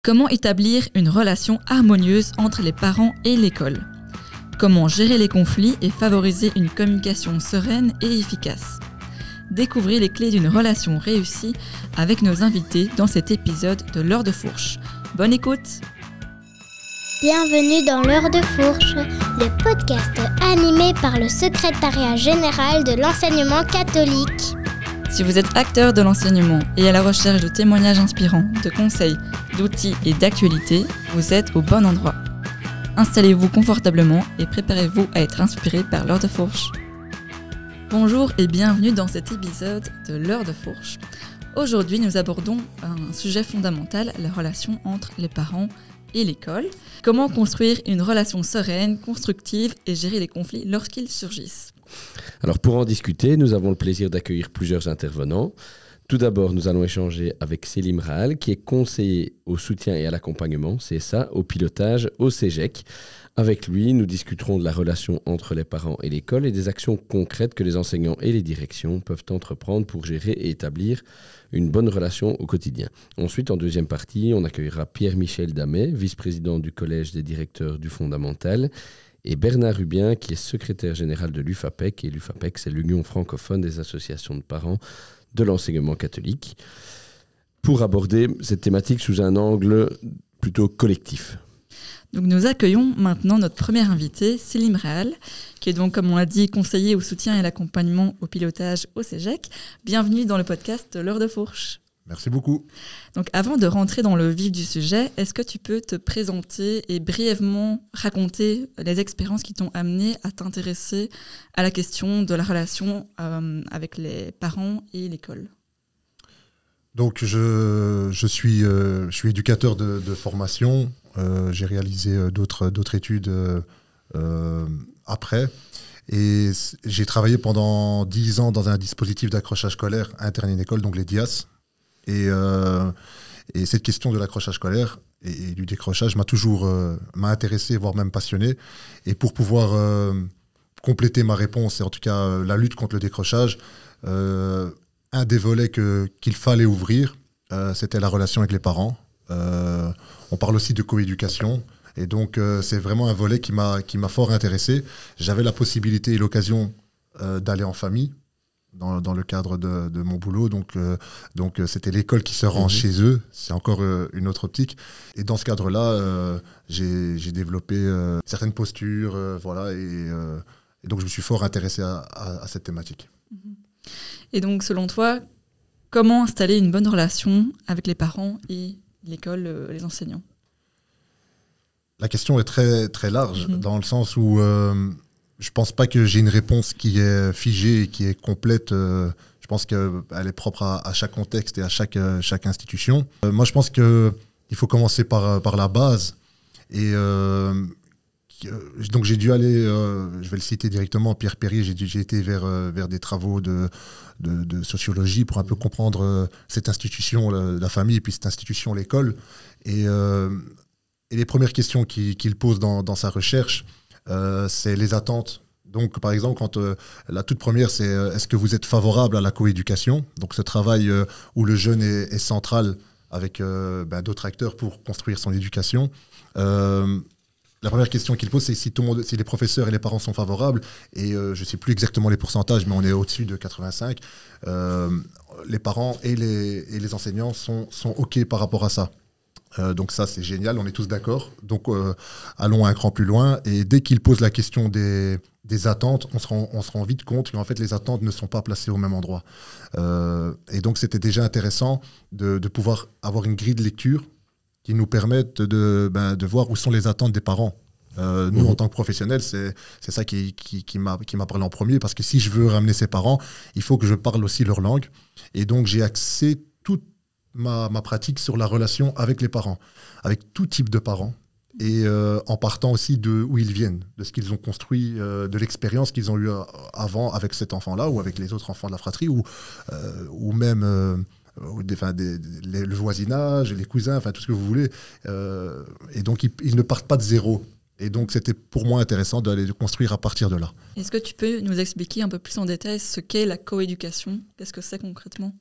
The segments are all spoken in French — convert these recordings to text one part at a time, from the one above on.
Comment établir une relation harmonieuse entre les parents et l'école? Comment gérer les conflits et favoriser une communication sereine et efficace? Découvrez les clés d'une relation réussie avec nos invités dans cet épisode de l'heure de fourche. Bonne écoute! Bienvenue dans l'heure de fourche, le podcast animé par le secrétariat général de l'enseignement catholique. Si vous êtes acteur de l'enseignement et à la recherche de témoignages inspirants, de conseils, d'outils et d'actualités, vous êtes au bon endroit. Installez-vous confortablement et préparez-vous à être inspiré par l'heure de fourche. Bonjour et bienvenue dans cet épisode de l'heure de fourche. Aujourd'hui, nous abordons un sujet fondamental, la relation entre les parents et l'école. Comment construire une relation sereine, constructive et gérer les conflits lorsqu'ils surgissent. Alors pour en discuter, nous avons le plaisir d'accueillir plusieurs intervenants. Tout d'abord, nous allons échanger avec Selim Rahal, qui est conseiller au soutien et à l'accompagnement, c'est ça, au pilotage, au CEGEC. Avec lui, nous discuterons de la relation entre les parents et l'école et des actions concrètes que les enseignants et les directions peuvent entreprendre pour gérer et établir une bonne relation au quotidien. Ensuite, en deuxième partie, on accueillera Pierre-Michel Damet, vice-président du Collège des directeurs du Fondamental, et Bernard Rubien, qui est secrétaire général de l'UFAPEC. Et l'UFAPEC, c'est l'Union francophone des associations de parents de l'enseignement catholique, pour aborder cette thématique sous un angle plutôt collectif. Donc nous accueillons maintenant notre premier invité, Selim Rahal, qui est donc, comme on l'a dit, conseiller au soutien et à l'accompagnement au pilotage au CEGEC. Bienvenue dans le podcast L'heure de fourche. Merci beaucoup. Donc avant de rentrer dans le vif du sujet, est-ce que tu peux te présenter et brièvement raconter les expériences qui t'ont amené à t'intéresser à la question de la relation avec les parents et l'école? Donc je suis éducateur de formation. J'ai réalisé d'autres études après. Et j'ai travaillé pendant 10 ans dans un dispositif d'accrochage scolaire interne à une école, donc les DIAS. Et cette question de l'accrochage scolaire et du décrochage m'a intéressé, voire même passionné. Et pour pouvoir compléter ma réponse, et en tout cas la lutte contre le décrochage, un des volets qu'il fallait ouvrir, c'était la relation avec les parents. On parle aussi de coéducation. Et donc, c'est vraiment un volet qui m'a fort intéressé. J'avais la possibilité et l'occasion d'aller en famille dans le cadre de mon boulot. Donc c'était l'école qui se rend chez eux. C'est encore une autre optique. Et dans ce cadre-là, j'ai développé certaines postures. Voilà, et donc, je me suis fort intéressé à cette thématique. Et donc, selon toi, comment installer une bonne relation avec les parents et l'école, les enseignants? La question est très, très large, dans le sens où je ne pense pas que j'ai une réponse qui est figée et qui est complète. Je pense qu'elle est propre à chaque contexte et à chaque institution. Moi, je pense qu'il faut commencer par la base. Et donc, j'ai dû aller, je vais le citer directement, Pierre Perrier, j'ai été vers des travaux de sociologie pour un peu comprendre cette institution, la famille, et puis cette institution, l'école. Et les premières questions qu'il pose dans sa recherche, c'est les attentes. Donc, par exemple, la toute première, c'est est-ce que vous êtes favorable à la coéducation? Donc, ce travail où le jeune est central avec d'autres acteurs pour construire son éducation. La première question qu'il pose, c'est si les professeurs et les parents sont favorables, et je ne sais plus exactement les pourcentages, mais on est au-dessus de 85, les parents et les enseignants sont OK par rapport à ça. Donc ça, c'est génial, on est tous d'accord. Donc allons un cran plus loin, et dès qu'il pose la question des attentes, on se rend vite compte qu'en fait les attentes ne sont pas placées au même endroit. Et donc c'était déjà intéressant de pouvoir avoir une grille de lecture qui nous permettent de voir où sont les attentes des parents. Nous, en tant que professionnels, c'est ça qui m'a parlé en premier, parce que si je veux ramener ces parents, il faut que je parle aussi leur langue. Et donc, j'ai axé toute ma pratique sur la relation avec les parents, avec tout type de parents, et en partant aussi de où ils viennent, de ce qu'ils ont construit, de l'expérience qu'ils ont eue avant avec cet enfant-là, ou avec les autres enfants de la fratrie, ou même... le voisinage, les cousins, enfin tout ce que vous voulez. Et donc, ils ne partent pas de zéro. Et donc, c'était pour moi intéressant d'aller construire à partir de là. Est-ce que tu peux nous expliquer un peu plus en détail ce qu'est la coéducation? Qu'est-ce que c'est concrètement?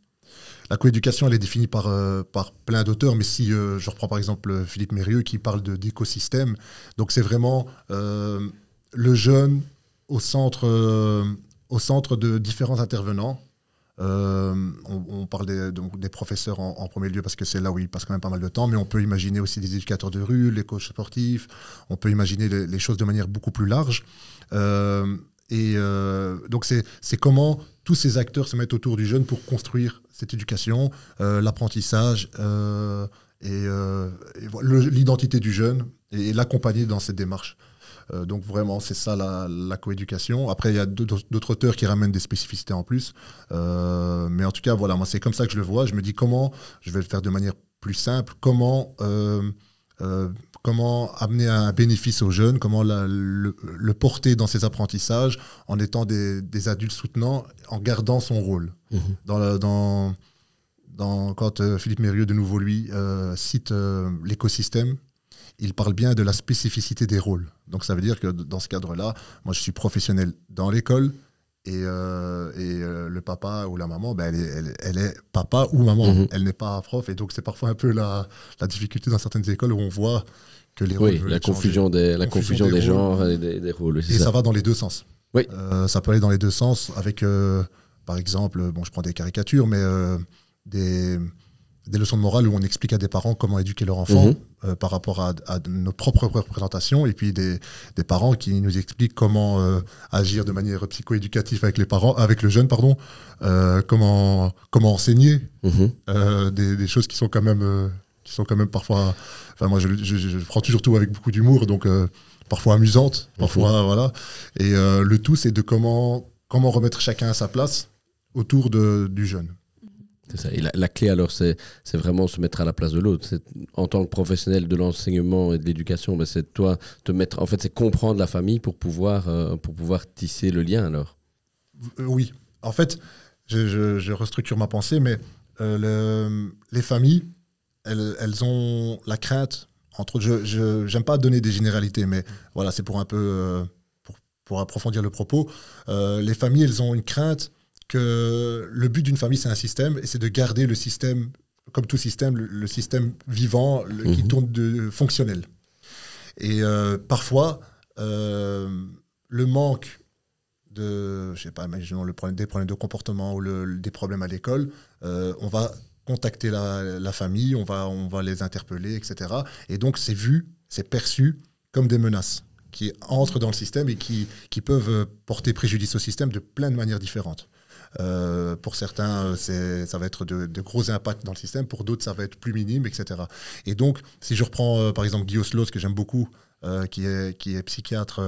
La coéducation, elle est définie par plein d'auteurs, mais si je reprends par exemple Philippe Mérieux qui parle d'écosystème, donc c'est vraiment le jeune au centre de différents intervenants. On parle des professeurs en premier lieu parce que c'est là où ils passent quand même pas mal de temps, mais on peut imaginer aussi des éducateurs de rue, les coachs sportifs, on peut imaginer les choses de manière beaucoup plus large. Donc c'est comment tous ces acteurs se mettent autour du jeune pour construire cette éducation, l'apprentissage et l'identité du jeune et l'accompagner dans cette démarche. Donc vraiment, c'est ça la coéducation. Après, il y a d'autres auteurs qui ramènent des spécificités en plus. Mais en tout cas, voilà, moi, c'est comme ça que je le vois. Je me dis comment, je vais le faire de manière plus simple, comment amener un bénéfice aux jeunes, comment le porter dans ses apprentissages en étant des adultes soutenants, en gardant son rôle. Quand Philippe Mérieux, de nouveau, lui, cite l'écosystème, il parle bien de la spécificité des rôles. Donc ça veut dire que dans ce cadre-là, moi je suis professionnel dans l'école et le papa ou la maman, elle est papa ou maman, elle n'est pas prof. Et donc c'est parfois un peu la difficulté dans certaines écoles où on voit que les rôles... Oui, la confusion des genres et des rôles. Et ça va dans les deux sens. Oui. Ça peut aller dans les deux sens avec, par exemple, je prends des caricatures, mais des leçons de morale où on explique à des parents comment éduquer leur enfant par rapport à nos propres représentations, et puis des parents qui nous expliquent comment agir de manière psycho-éducative avec le jeune, comment enseigner des choses qui sont quand même parfois... Enfin, moi, je prends toujours tout avec beaucoup d'humour, donc parfois amusantes, parfois, voilà. Et le tout, c'est de comment remettre chacun à sa place autour du jeune. C'est ça. Et la clé, alors, c'est vraiment se mettre à la place de l'autre. En tant que professionnel de l'enseignement et de l'éducation, c'est toi te mettre... En fait, c'est comprendre la famille pour pouvoir tisser le lien, alors. Oui. En fait, je restructure ma pensée, mais les familles, elles ont la crainte, entre autres, j'aime pas donner des généralités, mais voilà, c'est pour un peu... pour approfondir le propos. Les familles, elles ont une crainte que le but d'une famille, c'est un système, et c'est de garder le système, comme tout système, le système vivant, qui tourne fonctionnel. Et parfois, le manque de, je sais pas, imaginons des problèmes de comportement ou des problèmes à l'école, on va contacter la famille, on va les interpeller, etc. Et donc, c'est perçu comme des menaces qui entrent dans le système et qui peuvent porter préjudice au système de plein de manières différentes. Pour certains, ça va être de gros impacts dans le système. Pour d'autres, ça va être plus minime, etc. Et donc, si je reprends par exemple Guy Oslos, que j'aime beaucoup, qui est psychiatre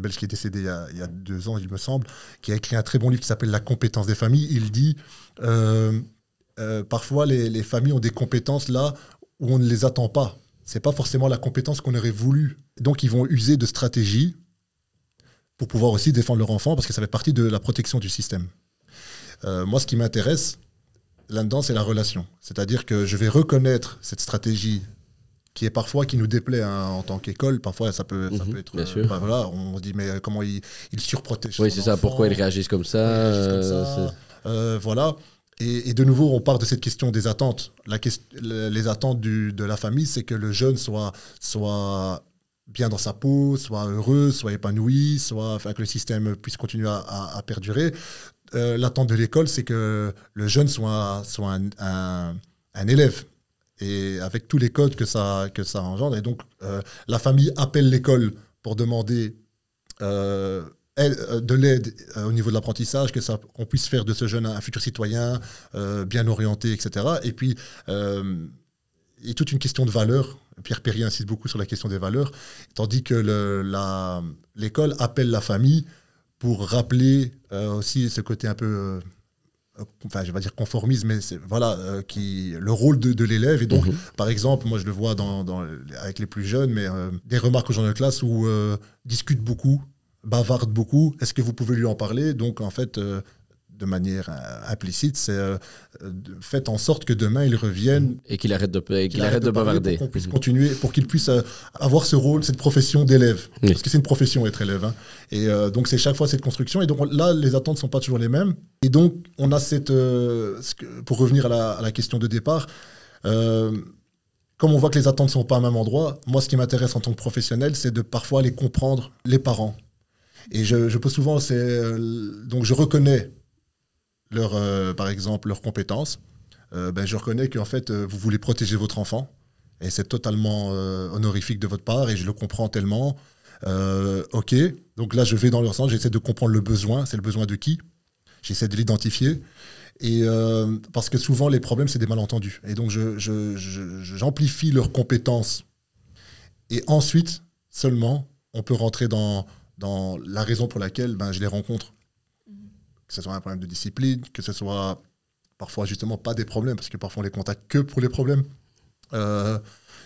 belge, qui est décédé il y a 2 ans, il me semble, qui a écrit un très bon livre qui s'appelle La compétence des familles. Il dit parfois les familles ont des compétences là où on ne les attend pas. C'est pas forcément la compétence qu'on aurait voulu. Donc, ils vont user de stratégies pour pouvoir aussi défendre leur enfant, parce que ça fait partie de la protection du système. Moi, ce qui m'intéresse là-dedans, c'est la relation. C'est-à-dire que je vais reconnaître cette stratégie qui nous déplaît en tant qu'école. Parfois, ça peut être... Bien sûr. Voilà, on dit, mais comment il surprotège Oui, son c'est ça. enfant, Pourquoi ils réagissent comme ça, voilà. Et de nouveau, on part de cette question des attentes. Les attentes de la famille, c'est que le jeune soit bien dans sa peau, soit heureux, soit épanoui, que le système puisse continuer à perdurer. L'attente de l'école, c'est que le jeune soit un élève, et avec tous les codes que ça engendre. Et donc, la famille appelle l'école pour demander de l'aide au niveau de l'apprentissage, qu'on puisse faire de ce jeune un futur citoyen bien orienté, etc. Et puis, il y a toute une question de valeurs. Pierre Perrier insiste beaucoup sur la question des valeurs, tandis que l'école appelle la famille pour rappeler aussi ce côté un peu, je vais pas dire conformisme, mais le rôle de l'élève. Et donc, par exemple, moi je le vois avec les plus jeunes, mais des remarques aux gens de classe où discutent beaucoup, bavardent beaucoup. Est-ce que vous pouvez lui en parler? Donc, en fait, de manière implicite, c'est faites en sorte que demain il revienne et qu'il arrête de bavarder. Pour qu'on puisse continuer, pour qu'il puisse avoir ce rôle, cette profession d'élève. Oui. Parce que c'est une profession être élève. Hein. Et donc c'est chaque fois cette construction. Et donc là, les attentes ne sont pas toujours les mêmes. Et donc on a cette... pour revenir à la question de départ, comme on voit que les attentes ne sont pas au même endroit, moi ce qui m'intéresse en tant que professionnel, c'est de parfois les comprendre, les parents. Et je pose souvent, donc je reconnais par exemple leurs compétences. Je reconnais qu'en fait, vous voulez protéger votre enfant. Et c'est totalement honorifique de votre part. Et je le comprends tellement. OK. Donc là, je vais dans leur sens. J'essaie de comprendre le besoin. C'est le besoin de qui? J'essaie de l'identifier. Et parce que souvent, les problèmes, c'est des malentendus. Et donc, j'amplifie leurs compétences. Et ensuite, seulement, on peut rentrer dans la raison pour laquelle je les rencontre. Que ce soit un problème de discipline, que ce soit parfois justement pas des problèmes, parce que parfois on les contacte que pour les problèmes.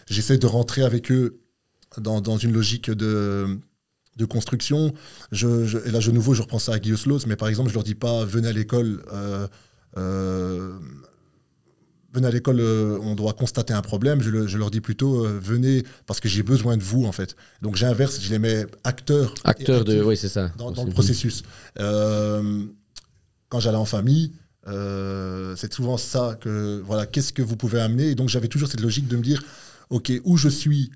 J'essaie de rentrer avec eux dans une logique de construction. Et là, de nouveau, je reprends ça à Guy Oslos, mais par exemple, je leur dis pas venez à l'école, on doit constater un problème. Je leur dis plutôt venez parce que j'ai besoin de vous en fait. Donc j'inverse, je les mets acteurs oui, c'est ça. dans le processus. Quand j'allais en famille, c'est souvent ça que voilà, qu'est-ce que vous pouvez amener. Et donc j'avais toujours cette logique de me dire ok, où je suis,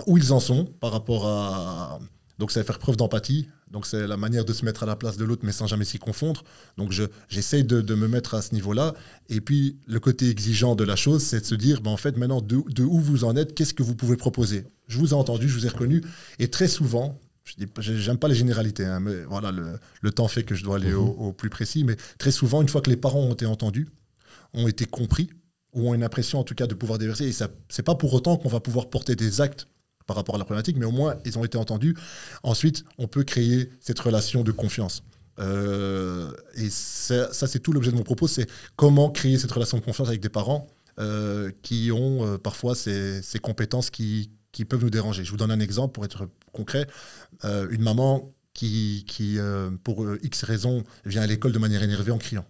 où ils en sont par rapport à. Donc c'est faire preuve d'empathie. Donc c'est la manière de se mettre à la place de l'autre, mais sans jamais s'y confondre. Donc j'essaye de me mettre à ce niveau-là. Et puis le côté exigeant de la chose, c'est de se dire en fait maintenant de où vous en êtes, qu'est-ce que vous pouvez proposer. Je vous ai entendu, je vous ai reconnu. Et très souvent, j'aime pas les généralités, hein, mais voilà, le temps fait que je dois aller au plus précis. Mais très souvent, une fois que les parents ont été entendus, ont été compris, ou ont une impression en tout cas de pouvoir déverser, et ça, c'est pas pour autant qu'on va pouvoir porter des actes par rapport à la problématique, mais au moins ils ont été entendus. Ensuite, on peut créer cette relation de confiance. Et ça, c'est tout l'objet de mon propos, c'est comment créer cette relation de confiance avec des parents qui ont parfois ces compétences qui peuvent nous déranger. Je vous donne un exemple pour être concret. Une maman qui pour X raisons, vient à l'école de manière énervée en criant.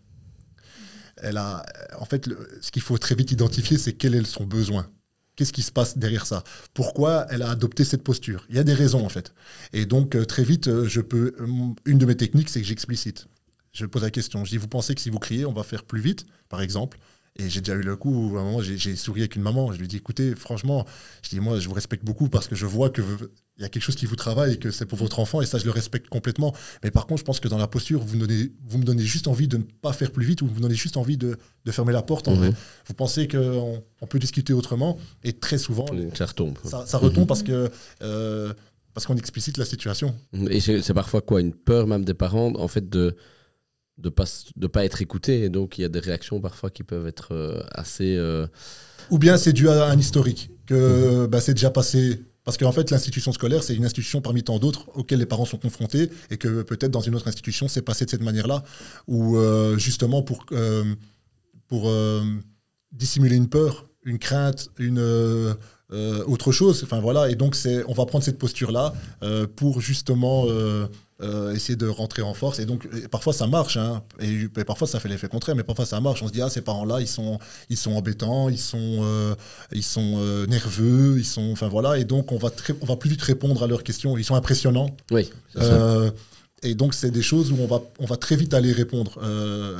En fait, ce qu'il faut très vite identifier, c'est quel est son besoin. Qu'est-ce qui se passe derrière ça? Pourquoi elle a adopté cette posture? Il y a des raisons, en fait. Et donc, très vite, une de mes techniques, c'est que j'explicite. Je pose la question. Je dis, vous pensez que si vous criez, on va faire plus vite, par exemple? Et j'ai déjà eu le coup où, à un moment, j'ai souri avec une maman. Je lui dis, écoutez, franchement, je dis, moi, je vous respecte beaucoup parce que je vois qu'il y a quelque chose qui vous travaille et que c'est pour votre enfant. Et ça, je le respecte complètement. Mais par contre, je pense que dans la posture, vous me donnez juste envie de ne pas faire plus vite ou vous me donnez juste envie de fermer la porte. En vrai. Vous pensez qu'on peut discuter autrement. Et très souvent, ça retombe. Ça retombe parce qu'on explicite la situation. Et c'est parfois quoi, une peur même des parents, en fait, de pas être écouté, et donc il y a des réactions parfois qui peuvent être assez... Ou bien c'est dû à un historique, que c'est déjà passé, parce qu'en fait l'institution scolaire c'est une institution parmi tant d'autres auxquelles les parents sont confrontés, et que peut-être dans une autre institution c'est passé de cette manière-là, où justement pour dissimuler une peur, une crainte, autre chose, enfin voilà, et donc on va prendre cette posture-là pour justement... essayer de rentrer en force. Et donc, parfois, ça marche. Hein, et parfois, ça fait l'effet contraire. Mais parfois, ça marche. On se dit, ces parents-là, ils sont embêtants, ils sont nerveux, enfin voilà. Et donc, on va plus vite répondre à leurs questions. Ils sont impressionnants. Oui, c'est ça. Et donc, c'est des choses où on va très vite aller répondre.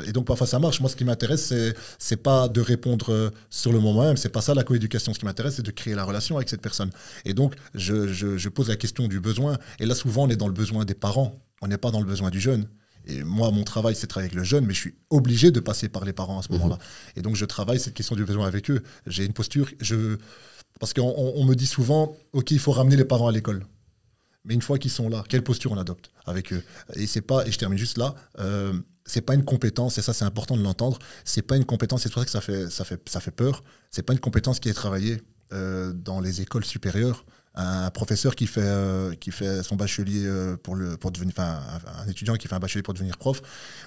Et donc, parfois, ça marche. Moi, ce qui m'intéresse, c'est pas de répondre sur le moment même. C'est pas ça, la coéducation. Ce qui m'intéresse, c'est de créer la relation avec cette personne. Et donc, je pose la question du besoin. Et là, souvent, on est dans le besoin des parents. On n'est pas dans le besoin du jeune. Et moi, mon travail, c'est de travailler avec le jeune, mais je suis obligé de passer par les parents à ce moment-là. Et donc, je travaille cette question du besoin avec eux. J'ai une posture... Parce qu'on me dit souvent, OK, il faut ramener les parents à l'école. Mais une fois qu'ils sont là, quelle posture on adopte avec eux? Et je termine juste là, c'est pas une compétence, et ça c'est important de l'entendre, c'est pas une compétence, c'est pour ça que ça fait peur, c'est pas une compétence qui est travaillée dans les écoles supérieures. Un professeur qui fait son bachelier pour devenir, enfin un étudiant qui fait un bachelier pour devenir prof,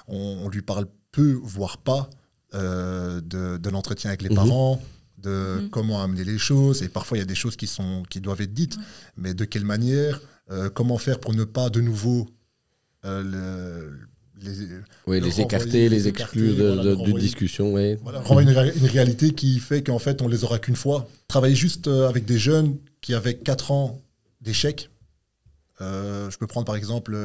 on lui parle peu, voire pas, de l'entretien avec les parents, de comment amener les choses, et parfois il y a des choses qui doivent être dites, mais de quelle manière, comment faire pour ne pas de nouveau les écarter, les exclure d'une discussion. Ouais. Voilà, renvoyer une réalité qui fait qu'en fait, on les aura qu'une fois. Travailler juste avec des jeunes qui avaient 4 ans d'échec. Je peux prendre par exemple,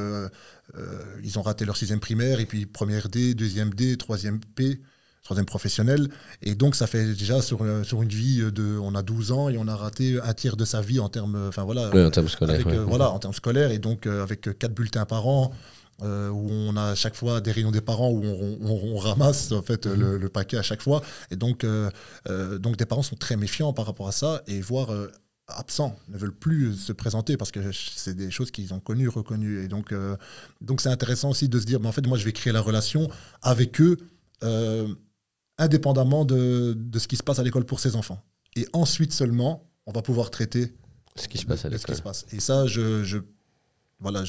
ils ont raté leur 6e primaire, et puis première D, 2e D, 3e P, 3e professionnel. Et donc, ça fait déjà sur une vie on a 12 ans et on a raté un tiers de sa vie en termes, en termes scolaires. En termes scolaires. Et donc, avec 4 bulletins par an, où on a à chaque fois des réunions des parents où on ramasse en fait le paquet à chaque fois. Et donc des parents sont très méfiants par rapport à ça, et voire absents, ne veulent plus se présenter parce que c'est des choses qu'ils ont connues, reconnues. Et donc c'est intéressant aussi de se dire, mais en fait, moi, je vais créer la relation avec eux indépendamment de ce qui se passe à l'école pour ces enfants. Et ensuite seulement, on va pouvoir traiter ce qui se passe à l'école. Et ça, je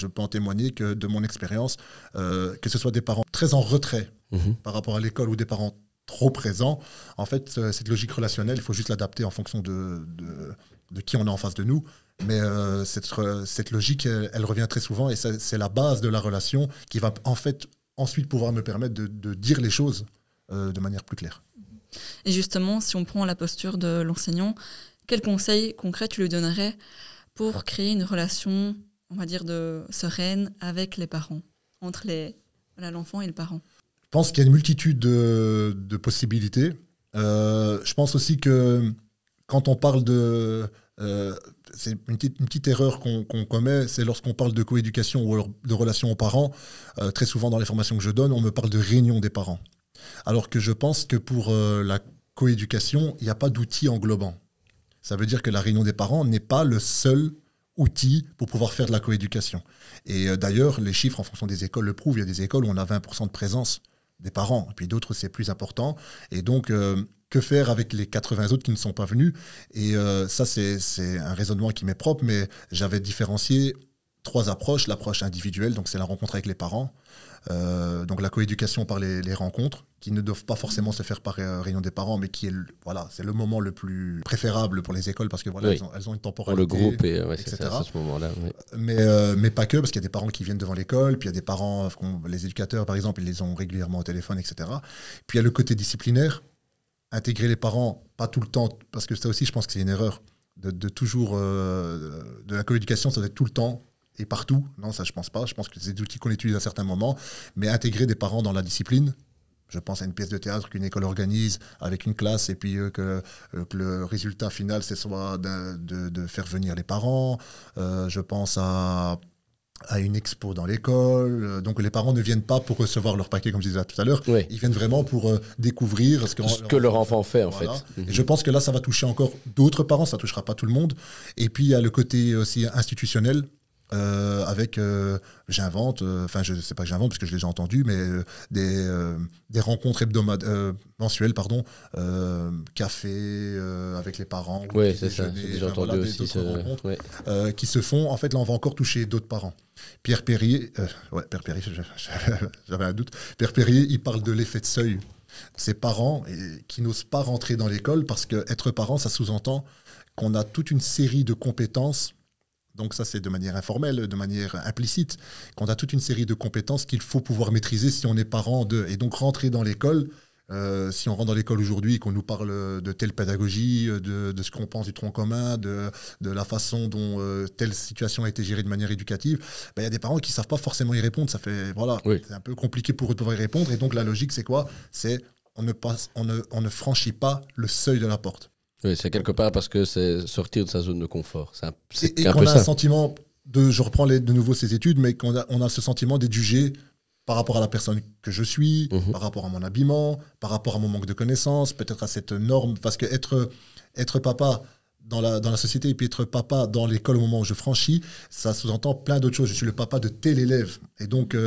peux en témoigner que de mon expérience, que ce soit des parents très en retrait par rapport à l'école ou des parents trop présents, en fait, cette logique relationnelle, il faut juste l'adapter en fonction de qui on a en face de nous. Mais cette logique, elle revient très souvent, et c'est la base de la relation qui va en fait ensuite pouvoir me permettre de dire les choses de manière plus claire. Et justement, si on prend la posture de l'enseignant, quels conseils concrets tu lui donnerais pour créer une relation, on va dire, sereine avec les parents, entre l'enfant et le parent? Je pense qu'il y a une multitude de possibilités. Je pense aussi que quand on parle c'est une petite erreur qu'on commet, c'est lorsqu'on parle de coéducation ou de relation aux parents. Très souvent dans les formations que je donne, on me parle de réunion des parents. Alors que je pense que pour la coéducation, il n'y a pas d'outil englobant. Ça veut dire que la réunion des parents n'est pas le seul outil pour pouvoir faire de la coéducation. Et d'ailleurs, les chiffres en fonction des écoles le prouvent. Il y a des écoles où on a 20% de présence des parents, et puis d'autres, c'est plus important. Et donc, que faire avec les 80 autres qui ne sont pas venus? Et ça, c'est un raisonnement qui m'est propre, mais j'avais différencié 3 approches. L'approche individuelle, donc c'est la rencontre avec les parents. Donc la coéducation par les rencontres, qui ne doivent pas forcément se faire par réunion des parents, mais qui est c'est le moment le plus préférable pour les écoles, parce que elles ont une temporalité. Pour le groupe, etc. C'est ça, à ce moment-là. Oui. Mais pas que, parce qu'il y a des parents qui viennent devant l'école, puis il y a des parents, les éducateurs par exemple, ils les ont régulièrement au téléphone, etc. Puis il y a le côté disciplinaire, intégrer les parents, pas tout le temps, parce que ça aussi je pense que c'est une erreur, de toujours, de la coéducation, ça doit être tout le temps, et partout. Non, ça je pense pas. Je pense que c'est des outils qu'on utilise à certains moments, mais intégrer des parents dans la discipline. Je pense à une pièce de théâtre qu'une école organise avec une classe, et puis que le résultat final, c'est soit de faire venir les parents. Je pense à une expo dans l'école. Donc les parents ne viennent pas pour recevoir leur paquet, comme je disais tout à l'heure. Oui. Ils viennent vraiment pour découvrir ce que leur enfant fait, en fait. Et je pense que là, ça va toucher encore d'autres parents, ça ne touchera pas tout le monde. Et puis, il y a le côté aussi institutionnel. Avec, j'invente, je ne sais pas que j'invente parce que je l'ai déjà entendu, mais des rencontres mensuelles, café avec les parents. Oui, c'est ça, j'ai déjà entendu aussi. Qui se font, en fait, là on va encore toucher d'autres parents. Pierre Perrier, j'avais un doute, Pierre Perrier, il parle de l'effet de seuil. Ces parents qui n'osent pas rentrer dans l'école parce qu'être parent, ça sous-entend qu'on a toute une série de compétences. Donc ça, c'est de manière informelle, de manière implicite, qu'on a toute une série de compétences qu'il faut pouvoir maîtriser si on est parent d'eux. Et donc rentrer dans l'école, si on rentre dans l'école aujourd'hui et qu'on nous parle de telle pédagogie, de ce qu'on pense du tronc commun, de la façon dont telle situation a été gérée de manière éducative, il y a des parents qui ne savent pas forcément y répondre. C'est un peu compliqué pour eux de pouvoir y répondre. Et donc la logique, c'est quoi? C'est on ne franchit pas le seuil de la porte. Oui, c'est quelque part parce que c'est sortir de sa zone de confort. Et qu'on a un sentiment je reprends de nouveau ces études, mais qu'on a ce sentiment d'être jugé par rapport à la personne que je suis, par rapport à mon habillement, par rapport à mon manque de connaissances, peut-être à cette norme, parce que être papa dans la société et puis être papa dans l'école au moment où je franchis, ça sous-entend plein d'autres choses. Je suis le papa de tel élève. Et donc,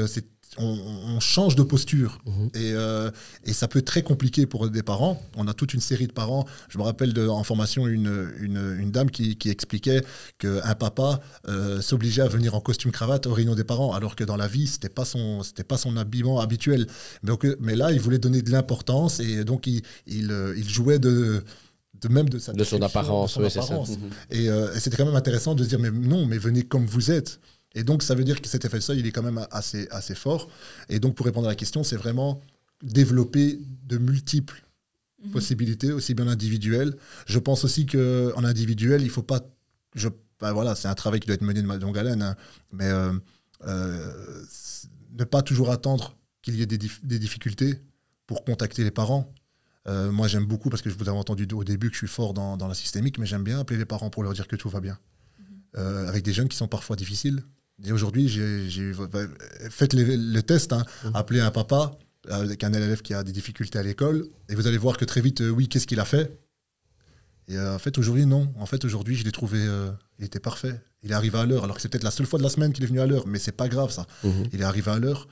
on change de posture et ça peut être très compliqué pour des parents. On a toute une série de parents. Je me rappelle en formation une dame qui expliquait qu'un papa s'obligeait à venir en costume cravate aux réunions des parents, alors que dans la vie c'était pas son habillement habituel. Mais là, il voulait donner de l'importance et donc il jouait de son apparence. Oui, c'est ça. Et c'était quand même intéressant de se dire mais non, mais venez comme vous êtes. Et donc, ça veut dire que cet effet de seuil, il est quand même assez fort. Et donc, pour répondre à la question, c'est vraiment développer de multiples possibilités, aussi bien individuelles. Je pense aussi qu'en individuel, il ne faut pas... voilà, c'est un travail qui doit être mené de longue haleine, hein, mais ne pas toujours attendre qu'il y ait des difficultés pour contacter les parents. Moi, j'aime beaucoup, parce que je vous avais entendu au début que je suis fort dans la systémique, mais j'aime bien appeler les parents pour leur dire que tout va bien. Avec des jeunes qui sont parfois difficiles. Et aujourd'hui, faites le test, hein, appelez un papa avec un élève qui a des difficultés à l'école, et vous allez voir que très vite, oui, qu'est-ce qu'il a fait? Et en fait, aujourd'hui, non. En fait, aujourd'hui, je l'ai trouvé, il était parfait. Il est arrivé à l'heure, alors que c'est peut-être la seule fois de la semaine qu'il est venu à l'heure, mais c'est pas grave, ça. Il est arrivé à l'heure.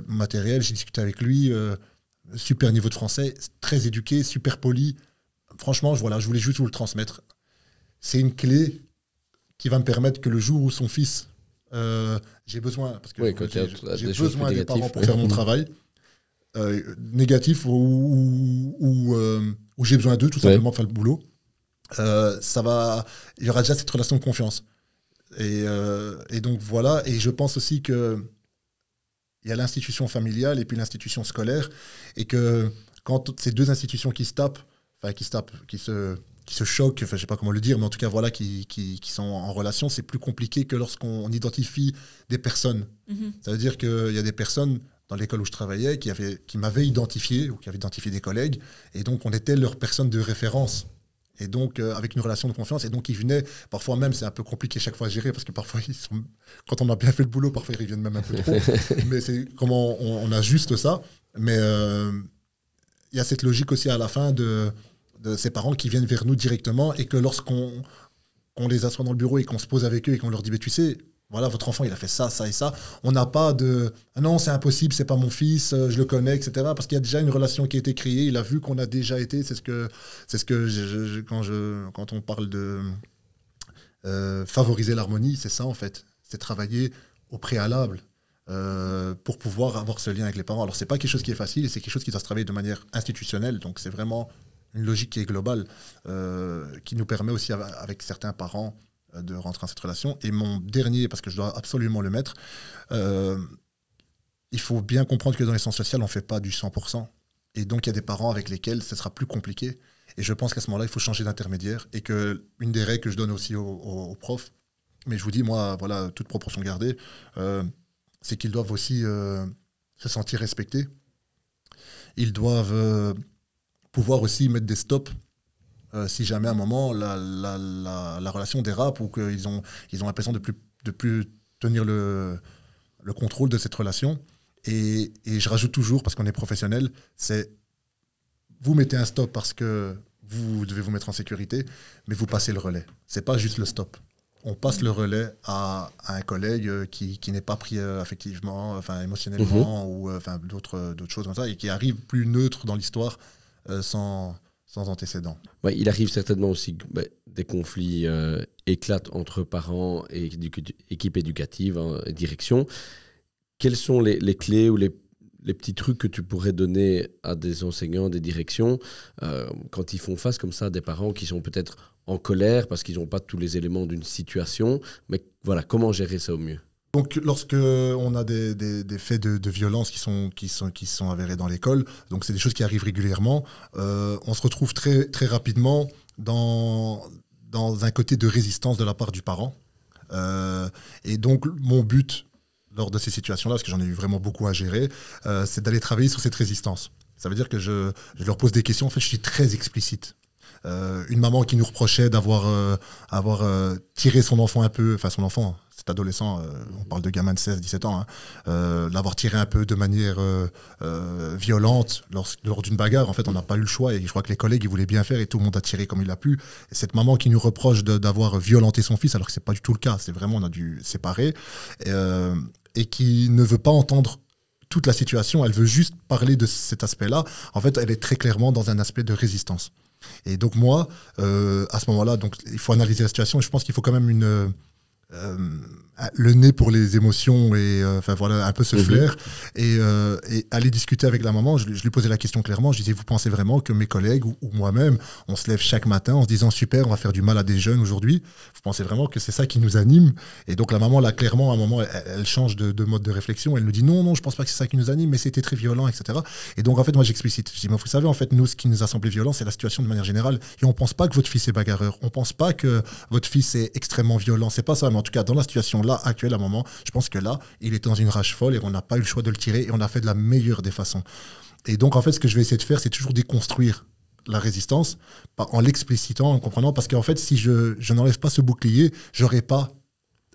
Matériel, j'ai discuté avec lui, super niveau de français, très éduqué, super poli. Franchement, voilà, je voulais juste vous le transmettre. C'est une clé qui va me permettre que le jour où son fils, j'ai besoin, parce que j'ai besoin des parents pour faire mon travail, négatif ou j'ai besoin d'eux tout simplement pour faire le boulot, il y aura déjà cette relation de confiance. Et donc voilà, et je pense aussi que il y a l'institution familiale et puis l'institution scolaire, et que quand ces deux institutions qui se choquent, enfin, je ne sais pas comment le dire, mais en tout cas, voilà, qui sont en relation, c'est plus compliqué que lorsqu'on identifie des personnes. Ça veut dire qu'il y a des personnes dans l'école où je travaillais qui m'avaient identifié, ou qui avaient identifié des collègues, et donc on était leur personne de référence. Et donc, avec une relation de confiance, et donc ils venaient, parfois même, c'est un peu compliqué chaque fois à gérer, parce que parfois, quand on a bien fait le boulot, parfois ils reviennent même un peu trop, mais c'est comment on ajuste ça. Mais il y a cette logique aussi à la fin de ces parents qui viennent vers nous directement, et que lorsqu'on les assoit dans le bureau et qu'on se pose avec eux et qu'on leur dit, mais tu sais, voilà, votre enfant, il a fait ça, ça et ça. On n'a pas de « Ah non, c'est impossible, c'est pas mon fils, je le connais, etc. » Parce qu'il y a déjà une relation qui a été créée. Il a vu qu'on a déjà été. C'est ce que quand on parle de favoriser l'harmonie, c'est ça, en fait. C'est travailler au préalable pour pouvoir avoir ce lien avec les parents. Alors, c'est pas quelque chose qui est facile, c'est quelque chose qui doit se travailler de manière institutionnelle. Donc, c'est vraiment une logique qui est globale, qui nous permet aussi, avec certains parents, de rentrer dans cette relation. Et mon dernier, parce que je dois absolument le mettre, il faut bien comprendre que dans les sciences sociales, on ne fait pas du 100%. Et donc, il y a des parents avec lesquels ce sera plus compliqué. Et je pense qu'à ce moment-là, il faut changer d'intermédiaire. Et qu'une des règles que je donne aussi aux profs, mais je vous dis, moi, voilà, toute proportion gardée, c'est qu'ils doivent aussi se sentir respectés. Ils doivent pouvoir aussi mettre des stops si jamais à un moment la relation dérape, ou qu'ils ont l'impression de plus tenir le contrôle de cette relation. Et je rajoute toujours, parce qu'on est professionnel, c'est vous mettez un stop parce que vous devez vous mettre en sécurité, mais vous passez le relais. C'est pas juste le stop. On passe le relais à un collègue qui n'est pas pris affectivement, émotionnellement, ou d'autres choses comme ça, et qui arrive plus neutre dans l'histoire sans antécédent. Ouais, il arrive certainement aussi que des conflits éclatent entre parents et équipe éducative, et direction. Quelles sont les clés ou les petits trucs que tu pourrais donner à des enseignants, des directions, quand ils font face comme ça à des parents qui sont peut-être en colère parce qu'ils n'ont pas tous les éléments d'une situation, mais voilà, comment gérer ça au mieux? Donc, lorsque on a des faits de violence qui sont avérés dans l'école, donc c'est des choses qui arrivent régulièrement, on se retrouve très, très rapidement dans un côté de résistance de la part du parent. Et donc, mon but lors de ces situations-là, parce que j'en ai eu vraiment beaucoup à gérer, c'est d'aller travailler sur cette résistance. Ça veut dire que je leur pose des questions. En fait, je suis très explicite. Une maman qui nous reprochait avoir tiré son enfant un peu, enfin son enfant, cet adolescent, on parle de gamin de 16-17 ans, l'avoir tiré un peu de manière violente lors d'une bagarre. En fait, on n'a pas eu le choix, et je crois que les collègues ils voulaient bien faire et tout le monde a tiré comme il a pu. Et cette maman qui nous reproche d'avoir violenté son fils, alors que c'est pas du tout le cas, c'est vraiment on a dû séparer, et qui ne veut pas entendre toute la situation, elle veut juste parler de cet aspect-là. En fait, elle est très clairement dans un aspect de résistance. Et donc moi, à ce moment-là, donc il faut analyser la situation, et je pense qu'il faut quand même le nez pour les émotions et un peu ce flair et aller discuter avec la maman. Je lui posais la question clairement. Je disais, vous pensez vraiment que mes collègues ou moi-même, on se lève chaque matin en se disant super, on va faire du mal à des jeunes aujourd'hui? Vous pensez vraiment que c'est ça qui nous anime? Et donc la maman là, clairement, à un moment, elle change de mode de réflexion. Elle nous dit non, je pense pas que c'est ça qui nous anime, mais c'était très violent, etc. Et donc en fait, moi j'explicite. Je dis, mais vous savez, en fait, nous, ce qui nous a semblé violent, c'est la situation de manière générale. Et on pense pas que votre fils est bagarreur. On pense pas que votre fils est extrêmement violent. C'est pas ça. Mais en tout cas, dans la situation là actuelle, à un moment, je pense que là, il était dans une rage folle et on n'a pas eu le choix de le tirer et on a fait de la meilleure des façons. Et donc, en fait, ce que je vais essayer de faire, c'est toujours déconstruire la résistance en l'explicitant, en comprenant, parce qu'en fait, si je n'enlève pas ce bouclier, j'aurai pas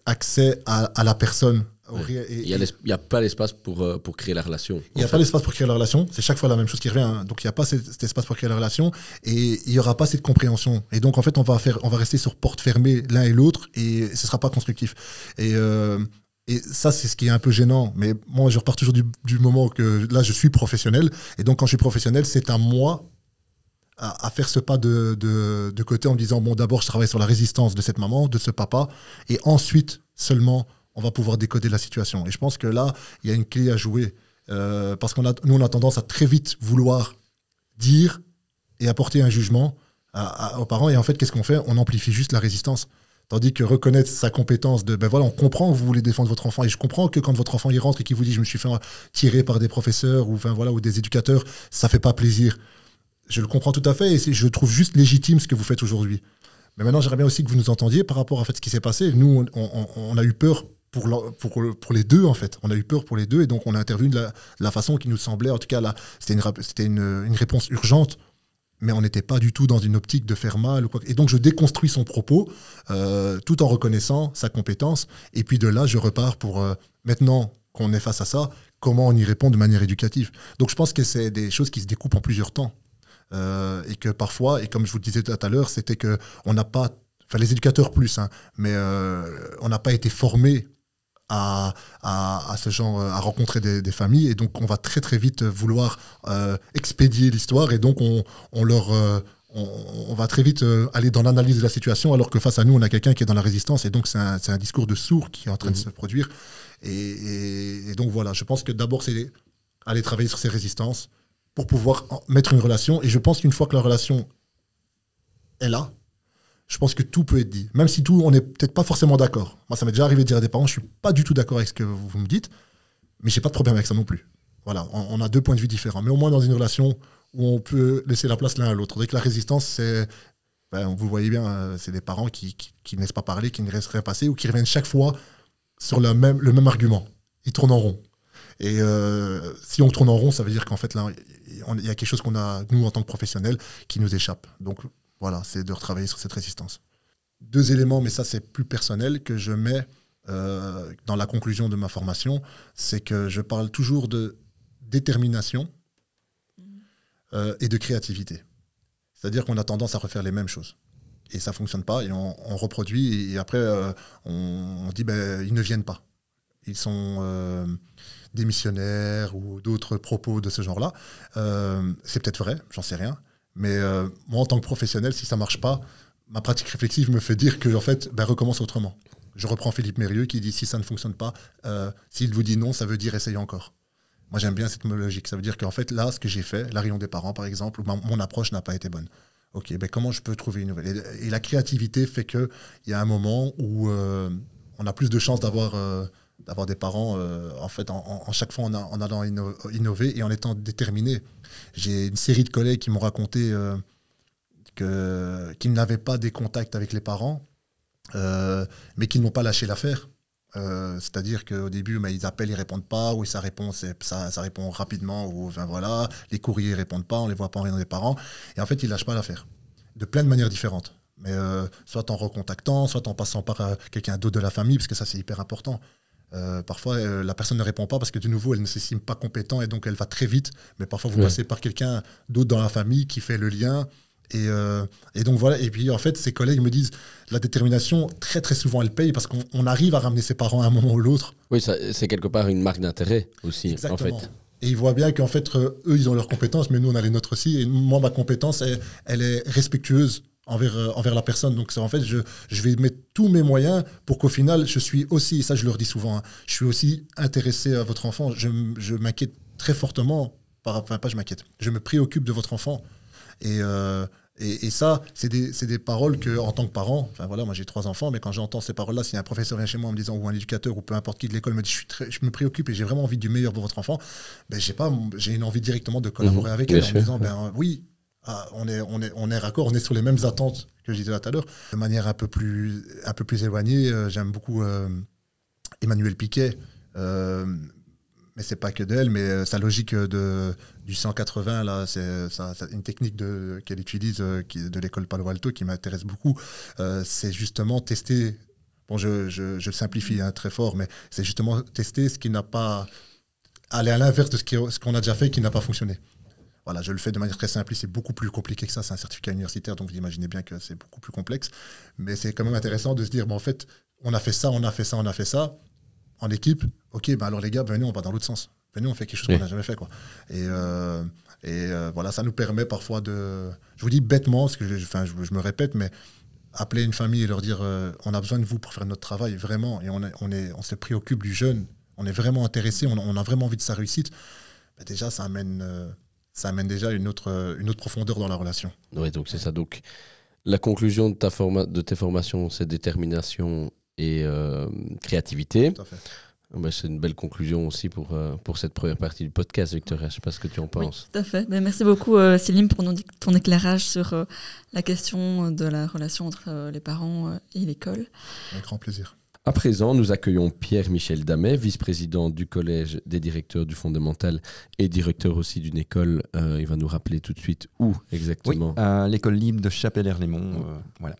accès à la personne. Il n'y a pas l'espace pour créer la relation. Il n'y a pas l'espace pour créer la relation. C'est chaque fois la même chose qui revient. Hein. Donc, il n'y a pas cet espace pour créer la relation et il n'y aura pas cette compréhension. Et donc, en fait, on va rester sur porte fermée l'un et l'autre et ce ne sera pas constructif. Et ça, c'est ce qui est un peu gênant. Mais moi, je repars toujours du moment que là, je suis professionnel. Et donc, quand je suis professionnel, c'est à moi à faire ce pas de côté en me disant, bon, d'abord, je travaille sur la résistance de cette maman, de ce papa. Et ensuite, seulement, on va pouvoir décoder la situation. Et je pense que là, il y a une clé à jouer. Parce qu'on a tendance à très vite vouloir dire et apporter un jugement aux parents. Et en fait, qu'est-ce qu'on fait? On amplifie juste la résistance. Tandis que reconnaître sa compétence de, on comprend que vous voulez défendre votre enfant. Et je comprends que quand votre enfant y rentre et qu'il vous dit, je me suis fait tirer par des professeurs ou des éducateurs, ça fait pas plaisir. Je le comprends tout à fait et je trouve juste légitime ce que vous faites aujourd'hui. Mais maintenant, j'aimerais bien aussi que vous nous entendiez par rapport à ce qui s'est passé. Nous, on a eu peur pour les deux, en fait. On a eu peur pour les deux et donc on a intervenu de la façon qui nous semblait, en tout cas, là, c'était une réponse urgente, mais on n'était pas du tout dans une optique de faire mal ou quoi. Et donc je déconstruis son propos tout en reconnaissant sa compétence. Et puis de là, je repars pour, maintenant qu'on est face à ça, comment on y répond de manière éducative. Donc je pense que c'est des choses qui se découpent en plusieurs temps. Et que parfois, et comme je vous le disais tout à l'heure, c'était qu'on n'a pas, enfin les éducateurs plus, hein, mais on n'a pas été formés à ce genre, à rencontrer des familles, et donc on va très très vite vouloir expédier l'histoire, et donc on va très vite aller dans l'analyse de la situation, alors que face à nous on a quelqu'un qui est dans la résistance, et donc c'est un discours de sourd qui est en train de se produire, et donc voilà, je pense que d'abord c'est aller travailler sur ces résistances pour pouvoir mettre une relation, et je pense qu'une fois que la relation est là, je pense que tout peut être dit. Même si on n'est peut-être pas forcément d'accord. Moi, ça m'est déjà arrivé de dire à des parents, je ne suis pas du tout d'accord avec ce que vous me dites, mais je n'ai pas de problème avec ça non plus. Voilà, on a deux points de vue différents. Mais au moins dans une relation où on peut laisser la place l'un à l'autre. Donc la résistance, c'est, vous le voyez bien, c'est des parents qui ne laissent pas parler, qui ne laissent rien passer, ou qui reviennent chaque fois sur le même argument. Ils tournent en rond. Et si on tourne en rond, ça veut dire qu'en fait, là, il y a quelque chose qu'on a, nous, en tant que professionnels, qui nous échappe. Donc, voilà, c'est de retravailler sur cette résistance. Deux éléments, mais ça, c'est plus personnel, que je mets dans la conclusion de ma formation, c'est que je parle toujours de détermination et de créativité. C'est-à-dire qu'on a tendance à refaire les mêmes choses. Et ça ne fonctionne pas, et on reproduit, et après, on dit, ils ne viennent pas. Ils sont démissionnaires ou d'autres propos de ce genre-là. C'est peut-être vrai, j'en sais rien. Mais moi, en tant que professionnel, si ça ne marche pas, ma pratique réflexive me fait dire que, en fait, recommence autrement. Je reprends Philippe Mérieux qui dit, si ça ne fonctionne pas, s'il vous dit non, ça veut dire essayez encore. Moi, j'aime bien cette logique. Ça veut dire qu'en fait, là, ce que j'ai fait, la réunion des parents, par exemple, mon approche n'a pas été bonne. OK, comment je peux trouver une nouvelle? Et la créativité fait qu'il y a un moment où on a plus de chances d'avoir des parents, en fait, en chaque fois en allant innover et en étant déterminés. J'ai une série de collègues qui m'ont raconté qu'ils n'avaient pas des contacts avec les parents, mais qu'ils n'ont pas lâché l'affaire. C'est-à-dire qu'au début, ils appellent, ils ne répondent pas, ou ça répond rapidement, ou voilà, les courriers ne répondent pas, on ne les voit pas en réunion des parents. Et en fait, ils ne lâchent pas l'affaire, de plein de manières différentes. Mais soit en recontactant, soit en passant par quelqu'un d'autre de la famille, parce que ça, c'est hyper important. Parfois, la personne ne répond pas parce que de nouveau, elle ne s'estime pas compétente et donc elle va très vite. Mais parfois, vous passez par quelqu'un d'autre dans la famille qui fait le lien. Et donc voilà. Et puis en fait, ses collègues me disent la détermination, très très souvent, elle paye parce qu'on arrive à ramener ses parents à un moment ou l'autre. Oui, c'est quelque part une marque d'intérêt aussi. Exactement. En fait. Et ils voient bien qu'en fait, eux, ils ont leurs compétences, mais nous, on a les nôtres aussi. Et moi, ma compétence, elle est respectueuse envers la personne. Donc, en fait, je vais mettre tous mes moyens pour qu'au final, je suis aussi, et ça je leur dis souvent, je suis aussi intéressé à votre enfant. Je m'inquiète très fortement, je m'inquiète, je me préoccupe de votre enfant. Et ça, c'est des paroles que, en tant que parent, moi j'ai 3 enfants, mais quand j'entends ces paroles-là, si un professeur vient chez moi en me disant, ou un éducateur, ou peu importe qui de l'école me dit, je me préoccupe et j'ai vraiment envie du meilleur pour votre enfant, j'ai une envie directement de collaborer avec elle en me disant, oui, on est raccord, on est sur les mêmes attentes que je disais là tout à l'heure. De manière un peu plus éloignée, j'aime beaucoup Emmanuel Piquet, mais c'est pas que d'elle, mais sa logique du 180, là, c'est une technique qu'elle utilise de l'école Palo Alto qui m'intéresse beaucoup. C'est justement tester, bon, je le simplifie très fort, mais c'est justement tester ce qui n'a pas, aller à l'inverse de ce qu'on a déjà fait qui n'a pas fonctionné. Voilà, je le fais de manière très simple, c'est beaucoup plus compliqué que ça, c'est un certificat universitaire, donc vous imaginez bien que c'est beaucoup plus complexe. Mais c'est quand même intéressant de se dire, en fait, on a fait ça, en équipe, ok, alors les gars, venez, on va dans l'autre sens. Venez, on fait quelque chose qu'on n'a jamais fait, quoi. Et voilà, ça nous permet parfois de... Je vous dis bêtement, parce que je me répète, mais appeler une famille et leur dire on a besoin de vous pour faire notre travail, vraiment, et on se préoccupe du jeune, on est vraiment intéressé, on a vraiment envie de sa réussite, déjà, ça amène déjà une autre profondeur dans la relation. Oui, donc c'est ça. Donc, la conclusion de tes formations, c'est détermination et créativité. Tout à fait. C'est une belle conclusion aussi pour cette première partie du podcast, Victoria. Je ne sais pas ce que tu en penses. Oui, tout à fait. Merci beaucoup, Céline, pour ton éclairage sur la question de la relation entre les parents et l'école. Avec grand plaisir. À présent, nous accueillons Pierre-Michel Damet, vice-président du Collège des directeurs du Fondamental et directeur aussi d'une école. Il va nous rappeler tout de suite où exactement. Oui, à l'école libre de Chapelle-Herlémont. Voilà.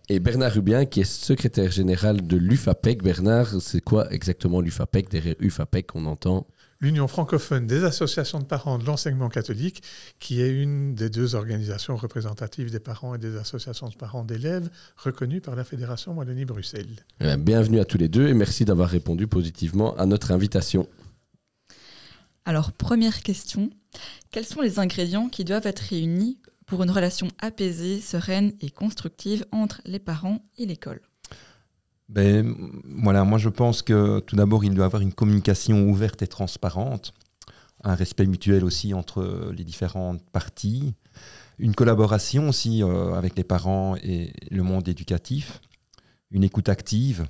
Et Bernard Rubien, qui est secrétaire général de l'UFAPEC. Bernard, c'est quoi exactement l'UFAPEC? Derrière UFAPEC, on entend... L'Union francophone des associations de parents de l'enseignement catholique, qui est une des 2 organisations représentatives des parents et des associations de parents d'élèves reconnues par la Fédération Wallonie-Bruxelles. Bienvenue à tous les 2 et merci d'avoir répondu positivement à notre invitation. Alors, première question. Quels sont les ingrédients qui doivent être réunis pour une relation apaisée, sereine et constructive entre les parents et l'école? Moi je pense que tout d'abord il doit y avoir une communication ouverte et transparente, un respect mutuel aussi entre les différentes parties, une collaboration aussi avec les parents et le monde éducatif, une écoute active,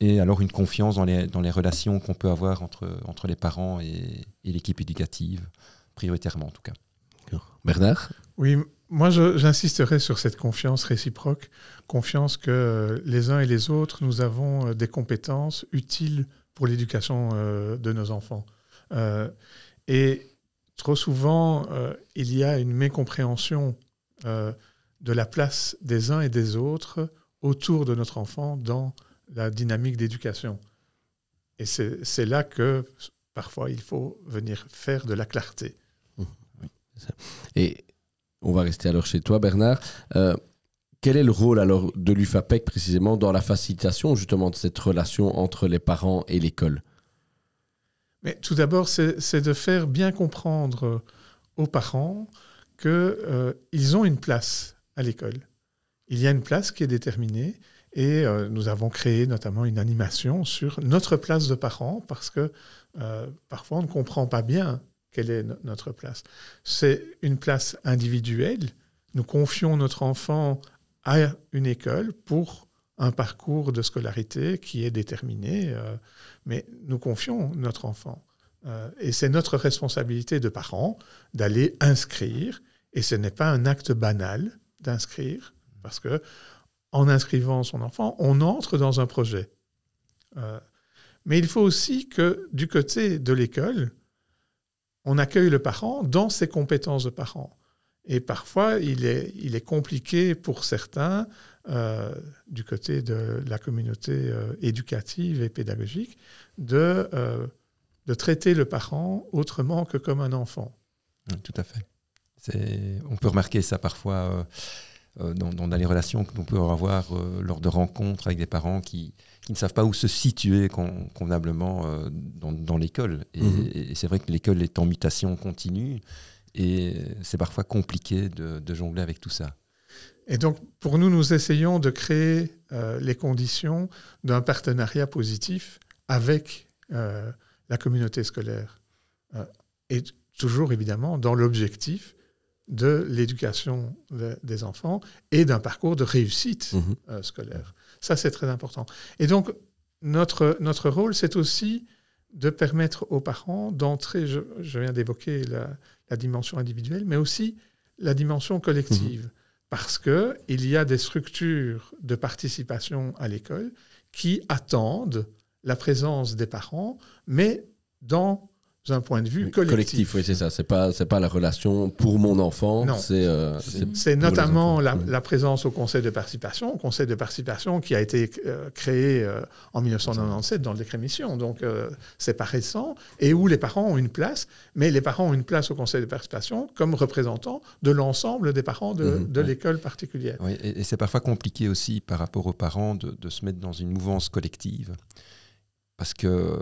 et alors une confiance dans les relations qu'on peut avoir entre les parents et l'équipe éducative, prioritairement en tout cas. Bernard ? Oui, moi j'insisterai sur cette confiance réciproque, confiance que les uns et les autres, nous avons des compétences utiles pour l'éducation de nos enfants. Et trop souvent, il y a une mécompréhension de la place des uns et des autres autour de notre enfant dans la dynamique d'éducation. Et c'est là que parfois il faut venir faire de la clarté. Et on va rester alors chez toi, Bernard. Quel est le rôle alors de l'UFAPEC précisément dans la facilitation justement de cette relation entre les parents et l'école? Mais tout d'abord, c'est de faire bien comprendre aux parents qu'ils ont une place à l'école. Il y a une place qui est déterminée et nous avons créé notamment une animation sur notre place de parents parce que parfois on ne comprend pas bien quelle est notre place. C'est une place individuelle. Nous confions notre enfant à une école pour un parcours de scolarité qui est déterminé, mais nous confions notre enfant. Et c'est notre responsabilité de parents d'aller inscrire, et ce n'est pas un acte banal d'inscrire, parce que en inscrivant son enfant, on entre dans un projet. Mais il faut aussi que du côté de l'école, on accueille le parent dans ses compétences de parent. Et parfois, il est compliqué pour certains, du côté de la communauté éducative et pédagogique, de traiter le parent autrement que comme un enfant. Tout à fait. On peut remarquer ça parfois dans les relations que l'on peut avoir lors de rencontres avec des parents qui ne savent pas où se situer convenablement dans l'école. Et c'est vrai que l'école est en mutation continue et c'est parfois compliqué de jongler avec tout ça. Et donc, pour nous, nous essayons de créer les conditions d'un partenariat positif avec la communauté scolaire. Et toujours, évidemment, dans l'objectif de l'éducation des enfants et d'un parcours de réussite scolaire. Ça, c'est très important. Et donc, notre rôle, c'est aussi de permettre aux parents d'entrer, je viens d'évoquer la dimension individuelle, mais aussi la dimension collective. Parce qu'il y a des structures de participation à l'école qui attendent la présence des parents, mais dans un point de vue collectif. Oui, c'est ça. C'est pas la relation pour mon enfant. Non. C'est notamment la présence au conseil de participation qui a été créé en 1997 dans le décret mission. Donc, c'est pas récent. Et où les parents ont une place, mais les parents ont une place au conseil de participation comme représentants de l'ensemble des parents de l'école particulière. Oui, et c'est parfois compliqué aussi par rapport aux parents de se mettre dans une mouvance collective. Parce que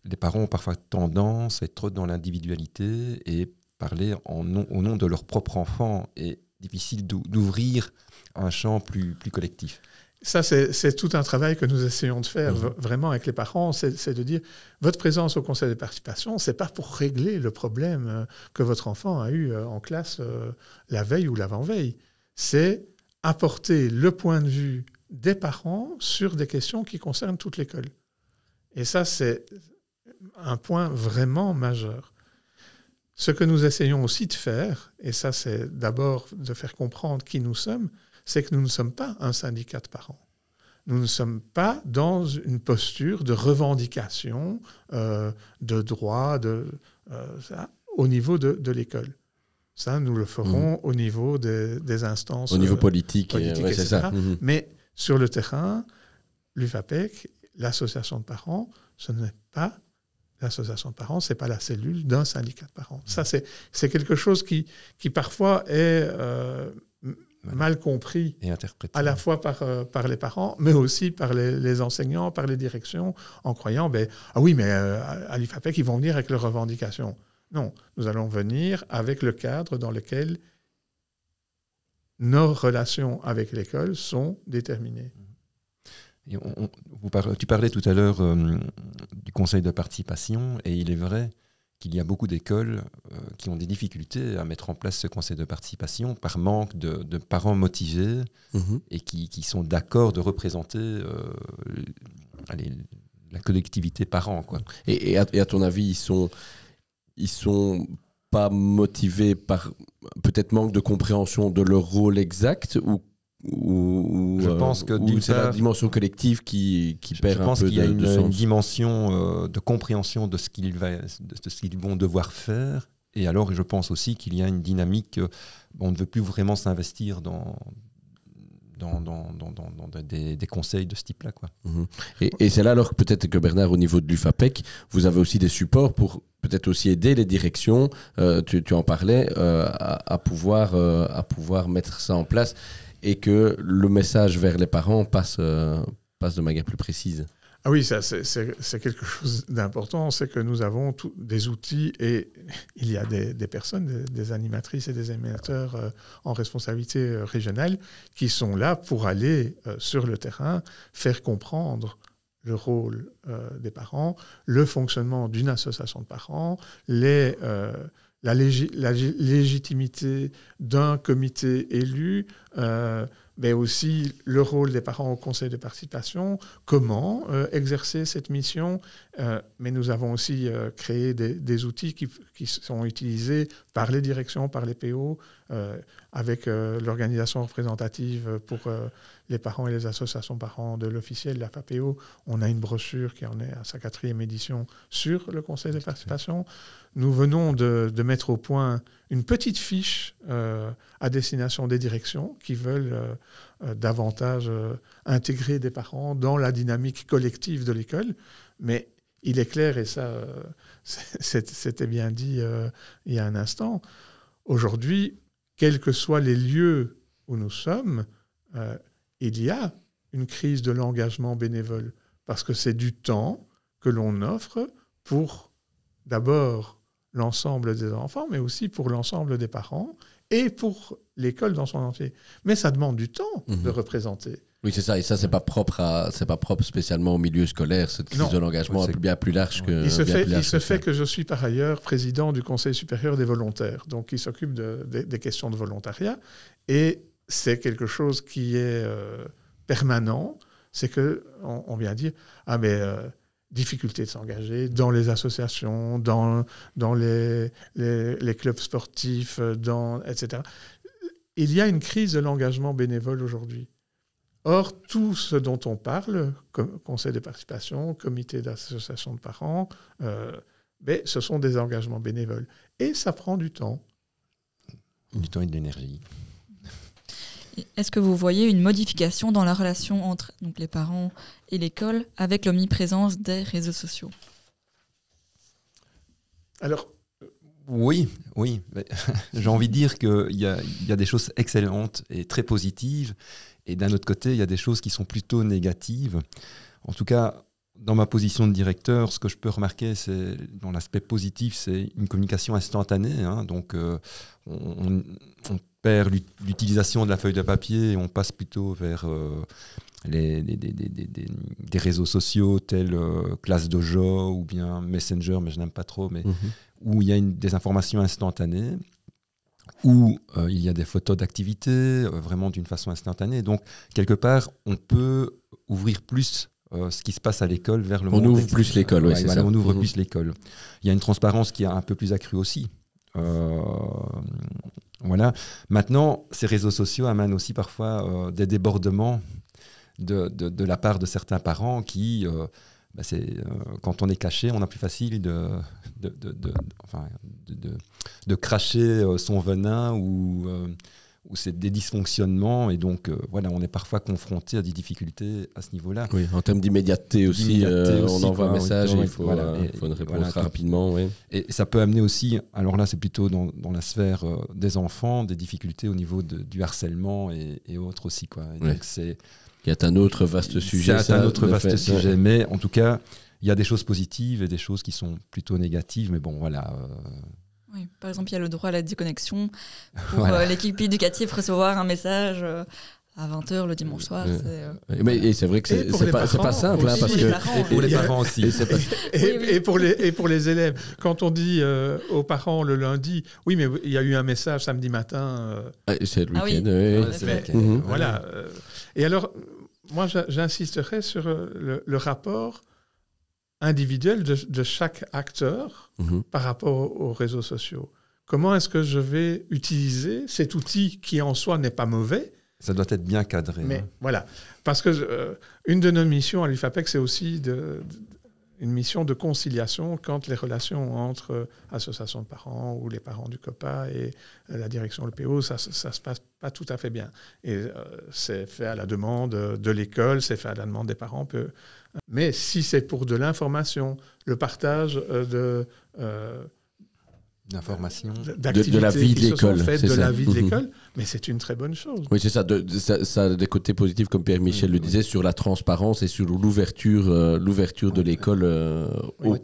les parents ont parfois tendance à être trop dans l'individualité et parler au nom de leur propre enfant est difficile d'ouvrir un champ plus collectif. Ça, c'est tout un travail que nous essayons de faire vraiment avec les parents, c'est de dire, votre présence au conseil de participation, ce n'est pas pour régler le problème que votre enfant a eu en classe la veille ou l'avant-veille. C'est apporter le point de vue des parents sur des questions qui concernent toute l'école. Et ça, c'est un point vraiment majeur. Ce que nous essayons aussi de faire, et ça, c'est d'abord de faire comprendre qui nous sommes, c'est que nous ne sommes pas un syndicat de parents. Nous ne sommes pas dans une posture de revendication, de droit, au niveau de l'école. Ça, nous le ferons au niveau des instances... Au niveau politique etc. c'est ça. Mais sur le terrain, l'UFAPEC, l'association de parents, ce n'est pas l'association de parents, ce n'est pas la cellule d'un syndicat de parents. Ça, c'est quelque chose qui parfois est mal compris, et interprété, à la fois par les parents, mais aussi par les enseignants, par les directions, en croyant, ah oui, mais à l'UFAPEC, ils vont venir avec leurs revendications. Non, nous allons venir avec le cadre dans lequel nos relations avec l'école sont déterminées. Et tu parlais tout à l'heure du conseil de participation, et il est vrai qu'il y a beaucoup d'écoles qui ont des difficultés à mettre en place ce conseil de participation par manque de parents motivés et qui sont d'accord de représenter la collectivité parents, quoi. Et à ton avis, ils sont pas motivés par peut-être manque de compréhension de leur rôle exact ou je pense que c'est la dimension collective qui perd un peu de sens. Je pense qu'il y a une dimension de compréhension de ce qu'ils vont devoir faire. Et alors, je pense aussi qu'il y a une dynamique. On ne veut plus vraiment s'investir dans des conseils de ce type-là, quoi. Et c'est là alors que peut-être que Bernard, au niveau de l'UFAPEC, vous avez aussi des supports pour peut-être aussi aider les directions, tu en parlais, à pouvoir mettre ça en place et que le message vers les parents passe de manière plus précise. Ah oui, ça, c'est quelque chose d'important, c'est que nous avons des outils et il y a des personnes, des animatrices et des animateurs en responsabilité régionale qui sont là pour aller sur le terrain, faire comprendre le rôle des parents, le fonctionnement d'une association de parents, la légitimité d'un comité élu, mais aussi le rôle des parents au conseil de participation, comment exercer cette mission. Mais nous avons aussi créé des outils qui sont utilisés par les directions, par les PO, avec l'organisation représentative pour les parents et les associations parents de l'officiel, la FAPEO. On a une brochure qui en est à sa 4e édition sur le conseil de participation. Nous venons de mettre au point une petite fiche à destination des directions qui veulent davantage intégrer des parents dans la dynamique collective de l'école. Mais il est clair, et ça, c'était bien dit il y a un instant, aujourd'hui, quels que soient les lieux où nous sommes, il y a une crise de l'engagement bénévole, parce que c'est du temps que l'on offre pour d'abord l'ensemble des enfants, mais aussi pour l'ensemble des parents, et pour l'école dans son entier. Mais ça demande du temps de représenter. Oui, c'est ça. Et ça, c'est pas propre spécialement au milieu scolaire. Cette crise de l'engagement est bien plus large que. Il se fait que je suis par ailleurs président du Conseil supérieur des volontaires, donc qui s'occupe des questions de volontariat. Et c'est quelque chose qui est permanent. C'est que on vient dire difficulté de s'engager dans les associations, dans les clubs sportifs, etc. Il y a une crise de l'engagement bénévole aujourd'hui. Or, tout ce dont on parle, conseil de participation, comité d'association de parents, ce sont des engagements bénévoles. Et ça prend du temps. Du temps et de l'énergie. Est-ce que vous voyez une modification dans la relation entre les parents et l'école avec l'omniprésence des réseaux sociaux ? Alors, oui. J'ai envie de dire qu'il y a des choses excellentes et très positives. Et d'un autre côté, il y a des choses qui sont plutôt négatives. En tout cas, dans ma position de directeur, ce que je peux remarquer, c'est dans l'aspect positif, c'est une communication instantanée. Donc, on perd l'utilisation de la feuille de papier et on passe plutôt vers des réseaux sociaux tels ClassDojo ou bien Messenger, mais je n'aime pas trop, mais où il y a des informations instantanées, où il y a des photos d'activités vraiment d'une façon instantanée. Donc, quelque part, on peut ouvrir plus ce qui se passe à l'école vers le monde. On ouvre plus l'école, oui, c'est ça. On ouvre plus l'école. Il y a une transparence qui est un peu plus accrue aussi. Voilà. Maintenant, ces réseaux sociaux amènent aussi parfois des débordements de la part de certains parents qui, quand on est caché, on a plus facile de cracher son venin ou c'est des dysfonctionnements et donc on est parfois confronté à des difficultés à ce niveau-là. Oui, en termes d'immédiateté aussi, on envoie un message et il faut une réponse rapidement. Oui. Et ça peut amener aussi, alors là c'est plutôt dans la sphère des enfants, des difficultés au niveau du harcèlement et autres aussi. Donc il y a un autre vaste sujet. C'est un autre vaste sujet, mais en tout cas, il y a des choses positives et des choses qui sont plutôt négatives, mais bon, voilà. Oui, par exemple, il y a le droit à la déconnexion pour l'équipe éducative recevoir un message à 20h le dimanche soir. Mais c'est vrai que c'est pas simple, parce que pour les parents aussi. Et pour les élèves, quand on dit aux parents le lundi, oui, mais il y a eu un message samedi matin. C'est le week-end. C'est le week-end. Voilà. Et alors, moi, j'insisterai sur le rapport individuel de chaque acteur par rapport aux réseaux sociaux. Comment est-ce que je vais utiliser cet outil qui en soi n'est pas mauvais? Ça doit être bien cadré. Mais voilà, parce que une de nos missions à l'UFAPEC, c'est aussi une mission de conciliation quand les relations entre associations de parents ou les parents du COPA et la direction LPO, ça se passe pas tout à fait bien. Et c'est fait à la demande de l'école, c'est fait à la demande des parents. Mais si c'est pour de l'information, le partage d'informations, de la vie de l'école, la vie de l'école, mais c'est une très bonne chose. Oui, c'est ça. Ça a des côtés positifs, comme Pierre-Michel le disait, sur la transparence et sur l'ouverture de l'école,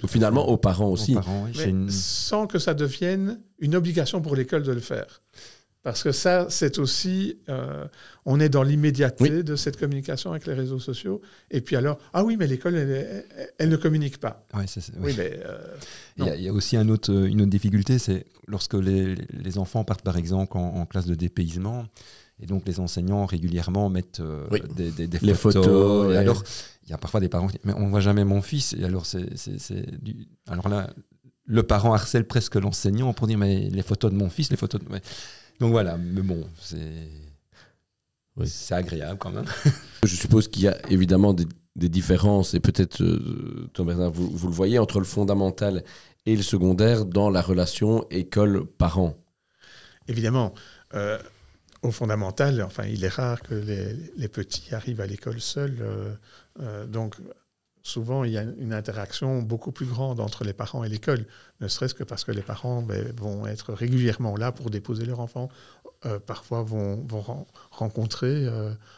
finalement aux parents aussi. Mais sans que ça devienne une obligation pour l'école de le faire. Parce que ça, c'est aussi... on est dans l'immédiateté de cette communication avec les réseaux sociaux. Et puis alors, mais l'école, elle ne communique pas. Oui, mais... Il y a aussi une autre difficulté, c'est lorsque les enfants partent, par exemple, en classe de dépaysement, et donc les enseignants régulièrement mettent des photos. Et alors, il y a parfois des parents qui disent « Mais on ne voit jamais mon fils ». Et alors, alors là, le parent harcèle presque l'enseignant pour dire « Mais les photos de mon fils, les photos de... » Donc voilà, mais bon, c'est agréable quand même. Je suppose qu'il y a évidemment des différences, et peut-être, Tom Bernard, vous le voyez, entre le fondamental et le secondaire dans la relation école-parent. Évidemment. Au fondamental, il est rare que les petits arrivent à l'école seuls. Donc, souvent, il y a une interaction beaucoup plus grande entre les parents et l'école, ne serait-ce que parce que les parents vont être régulièrement là pour déposer leur enfant, parfois vont rencontrer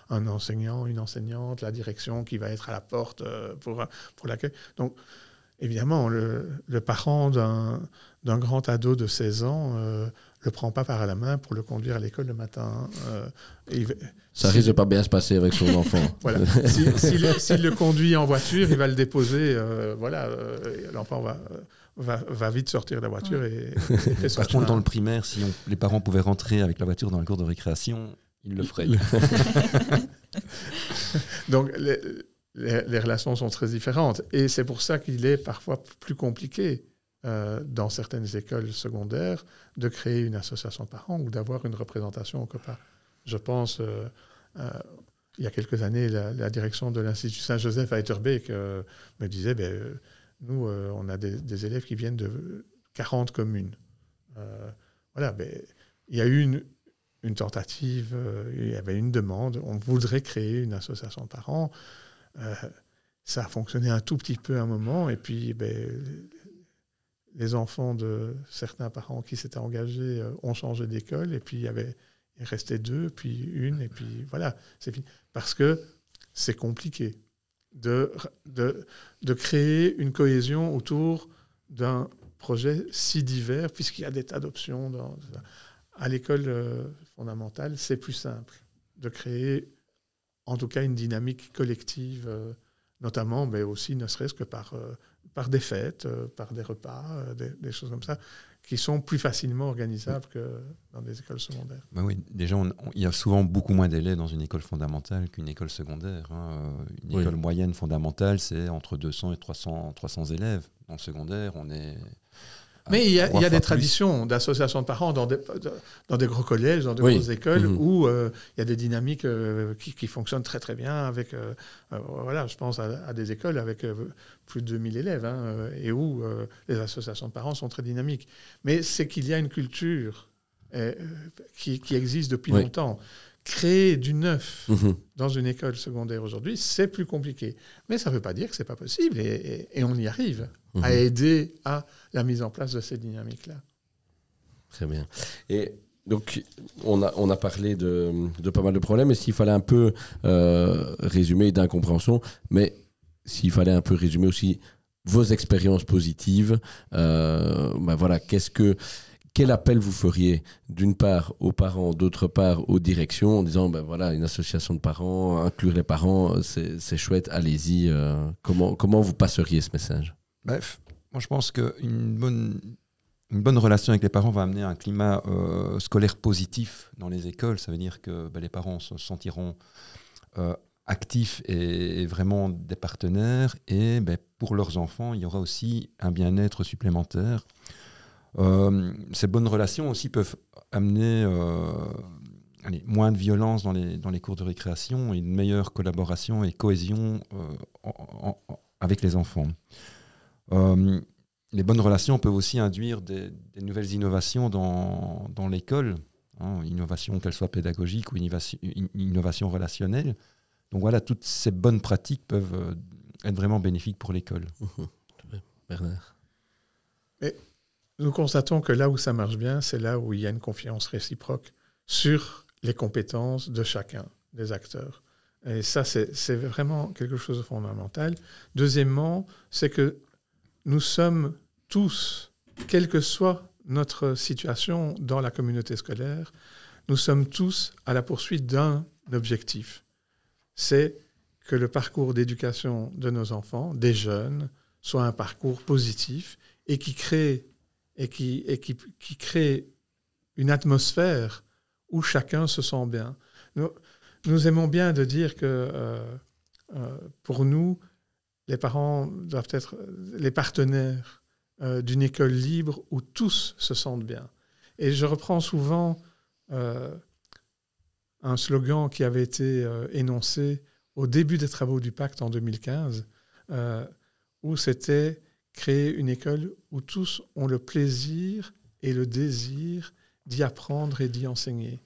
un enseignant, une enseignante, la direction qui va être à la porte pour l'accueil. Donc, évidemment, le parent d'un grand ado de 16 ans, le prend pas par la main pour le conduire à l'école le matin. Ça risque de pas bien se passer avec son enfant. Voilà. S'il le conduit en voiture, il va le déposer. L'enfant va vite sortir de la voiture et fait son Par contre, chemin. dans le primaire, si les parents pouvaient rentrer avec la voiture dans la cour de récréation, ils le feraient. Donc, les relations sont très différentes. Et c'est pour ça qu'il est parfois plus compliqué dans certaines écoles secondaires de créer une association de parents ou d'avoir une représentation au COPA. Je pense, il y a quelques années, la direction de l'Institut Saint-Joseph à Etterbeek me disait, nous, on a des élèves qui viennent de 40 communes. Il y a eu une tentative, il y avait une demande, on voudrait créer une association de parents. Ça a fonctionné un tout petit peu à un moment, et puis les enfants de certains parents qui s'étaient engagés ont changé d'école, et puis il restait 2, puis 1, et puis voilà, c'est fini. Parce que c'est compliqué de créer une cohésion autour d'un projet si divers, puisqu'il y a des tas d'options. À l'école fondamentale, c'est plus simple de créer, en tout cas, une dynamique collective, notamment, mais aussi, ne serait-ce que par des fêtes, par des repas, des choses comme ça, qui sont plus facilement organisables que dans des écoles secondaires. Oui, déjà, il y a souvent beaucoup moins d'élèves dans une école fondamentale qu'une école secondaire. Une école moyenne fondamentale, c'est entre 200 et 300 élèves. En le secondaire, on est... Mais il y a des traditions d'associations de parents dans des gros collèges, dans de grosses écoles, où il y a des dynamiques qui fonctionnent très très bien avec, je pense à des écoles avec plus de 2000 élèves, et où les associations de parents sont très dynamiques. Mais c'est qu'il y a une culture qui existe depuis longtemps. Créer du neuf dans une école secondaire aujourd'hui, c'est plus compliqué. Mais ça ne veut pas dire que ce n'est pas possible, et on y arrive à aider à la mise en place de ces dynamiques-là. Très bien. Et donc, on a parlé de pas mal de problèmes, et s'il fallait un peu résumer d'incompréhension, mais s'il fallait un peu résumer aussi vos expériences positives, quel appel vous feriez d'une part aux parents, d'autre part aux directions, en disant une association de parents, inclure les parents, c'est chouette, allez-y. Comment vous passeriez ce message? Bref, moi je pense qu'une bonne relation avec les parents va amener un climat scolaire positif dans les écoles. Ça veut dire que les parents se sentiront actifs et vraiment des partenaires. Et pour leurs enfants, il y aura aussi un bien-être supplémentaire. Ces bonnes relations aussi peuvent amener moins de violence dans les cours de récréation et une meilleure collaboration et cohésion avec les enfants. Les bonnes relations peuvent aussi induire des nouvelles innovations dans l'école, innovation qu'elle soit pédagogique ou innovation relationnelle. Donc voilà, toutes ces bonnes pratiques peuvent être vraiment bénéfiques pour l'école. Bernard. Mais nous constatons que là où ça marche bien, c'est là où il y a une confiance réciproque sur les compétences de chacun des acteurs. Et ça, c'est vraiment quelque chose de fondamental. Deuxièmement, c'est que nous sommes tous, quelle que soit notre situation dans la communauté scolaire, nous sommes tous à la poursuite d'un objectif. C'est que le parcours d'éducation de nos enfants, des jeunes, soit un parcours positif et qui crée une atmosphère où chacun se sent bien. Nous aimons bien de dire que pour nous, les parents doivent être les partenaires d'une école libre où tous se sentent bien. Et je reprends souvent un slogan qui avait été énoncé au début des travaux du pacte en 2015, où c'était créer une école où tous ont le plaisir et le désir d'y apprendre et d'y enseigner.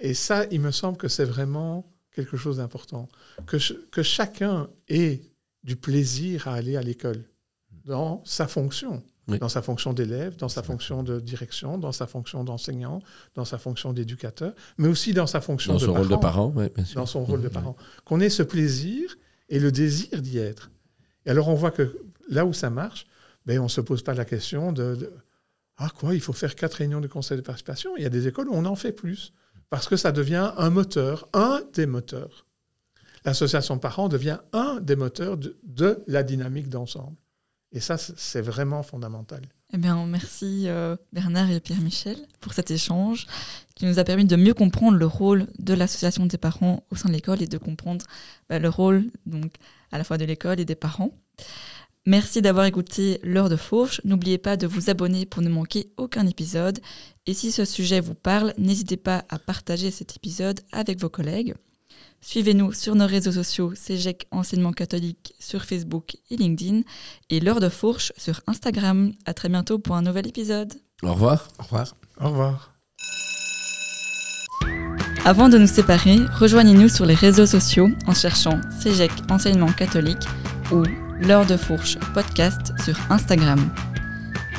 Et ça, il me semble que c'est vraiment quelque chose d'important. Que chacun ait du plaisir à aller à l'école dans sa fonction, dans sa fonction d'élève, dans sa fonction de direction, dans sa fonction d'enseignant, dans sa fonction d'éducateur, mais aussi dans sa fonction de parent. Dans son rôle de parent, oui, bien sûr. Dans son rôle de parent. Qu'on ait ce plaisir et le désir d'y être. Et alors, on voit que là où ça marche, on ne se pose pas la question de Ah quoi, il faut faire 4 réunions de conseil de participation? Il y a des écoles où on en fait plus, parce que ça devient un des moteurs. L'association de parents devient un des moteurs de la dynamique d'ensemble. Et ça, c'est vraiment fondamental. Eh bien, merci Bernard et Pierre-Michel pour cet échange qui nous a permis de mieux comprendre le rôle de l'association des parents au sein de l'école et de comprendre le rôle donc, à la fois de l'école et des parents. Merci d'avoir écouté l'heure de Fourche. N'oubliez pas de vous abonner pour ne manquer aucun épisode. Et si ce sujet vous parle, n'hésitez pas à partager cet épisode avec vos collègues. Suivez-nous sur nos réseaux sociaux CEGEC Enseignement Catholique sur Facebook et LinkedIn et l'heure de Fourche sur Instagram. À très bientôt pour un nouvel épisode. Au revoir. Au revoir. Au revoir. Avant de nous séparer, rejoignez-nous sur les réseaux sociaux en cherchant CEGEC Enseignement Catholique ou l'heure de Fourche podcast sur Instagram.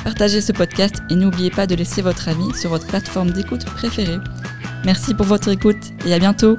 Partagez ce podcast et n'oubliez pas de laisser votre avis sur votre plateforme d'écoute préférée. Merci pour votre écoute et à bientôt.